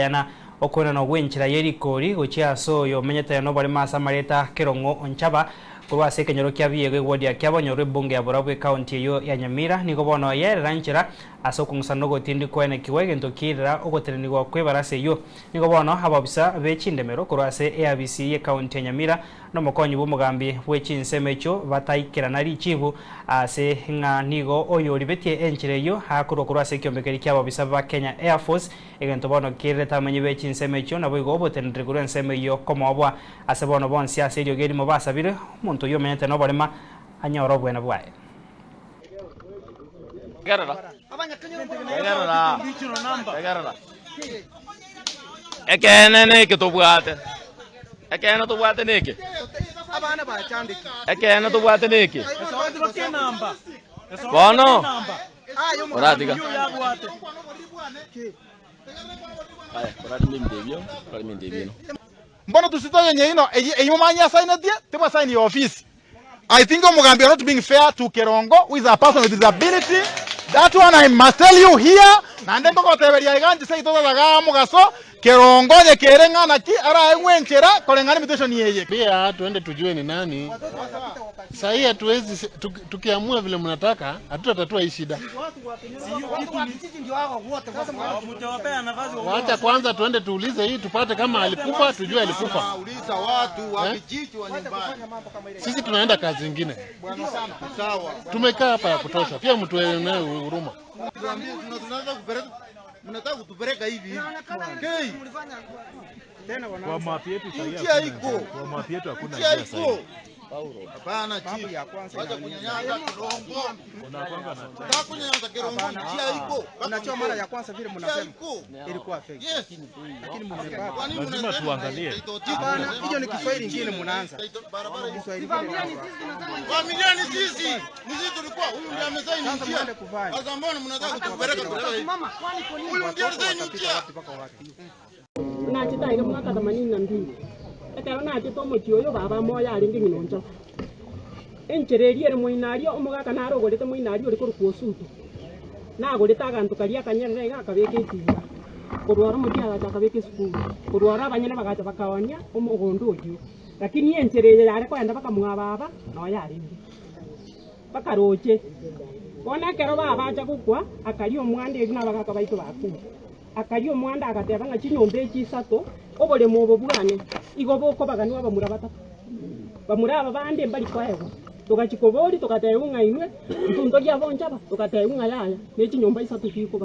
yana okona no gwenchira yerikori gochia so yo menyete no bari masa mareta kerongo onchaba kurwa se kenyoro kya biye gwodia kya bonyoro bunge ya borabwe county yo ya Nyamira niko bono yere ranchira aso kungsano gotindi kwene kiwege ntokirira ogoterenigwa kwebarase yo niko bono hababisa bechindemero kurwa se ABC ye county ya Nyamira no mokonyi bumugambi wechinsemecho bataikira nari chibu ase nga nigo oyo libetie enchire yo hakuro kurwa se kyombekeri kya babisa ba Kenya Air Force egento bono kireta manyi bechinsemecho nabo igo botenre kurwa nseme yo komobwa ase bono bonsi ase yo geri mobasabire muntu yo menyete no barema anyoro bwena bwae Garara ekene neke tobwate ekene tobwate neke abana bachandiki ekene tobwate neke bono oratiga aya orati mindebyo mbona tusitoyenye ino eyimanya signatie tebwa sign your office. I think Omugambi are not being fair to Kerongo, who is a person with disability. That one I must tell you here. Nande mbako teberia iganji say to daga mugaso Kerongo ye kerenga na ki ara enwenchera kolengani mutation yeye. Pia tuende tujue ni nani. Sasa hii hatuwezi tukiamua vile mnataka hatutatatua hii shida. Wacha kwanza tuende tuulize hii tupate kama alikufa tujue alikufa. Uliza watu wa kijiji wa nyumbani. Sisi tunaenda kazi nyingine. Sawa. Tumekaa hapa ya kutosha. Pia mtu ene huruma. Tunaanza kupeleka mnataka kutupeleka hivi. Okay. Kwa mapi yetu sahihi. Kwa mapi yetu hakuna njia sahihi. Hapana chief. Ya kwanza acha kunyanyasa Kerongo. Unakwanga na nataka kunyanyasa Kerongo njia iko. Unachoma mara ya kwanza vile mnasema ilikuwa fake. Lakini mmepata. Lazima tuangalie. Hapana, hiyo ni Kiswahili kingine mnaanza. Kiswahili kingine. Kwa milioni sisi. Sisi tulikuwa huyu ndiye amesaini njia. Sasa mbona mnataka kutupeleka mama kwani kwa nini? Huyu ndiye amesaini njia. Na chitaika mwaka 82. Ekero na chito mochio yo baba moya ari ngi nonjo enchererie ere moinario omugaka na arogorete moinario ori korukuosutu na agorete agantu karia kanyerere gakabeke itira korwara mutia akabeke sukuru korwara abanyene bagacha bakawania omugondo ojo lakini enchererie yare kwenda bakamwa baba no yari ndi bakaroche bona kero baba acha gukwa akari omwande eri na bagaka baito baku akari omwanda agateba nga chinyombe chisato obole mobo burane igobo ko bagani wabamura batatu bamura abande mbali kwaego tukachikobori tukateunga inwe ntundo lya bonjaba tukateunga yaya nechi nyomba isatu kiko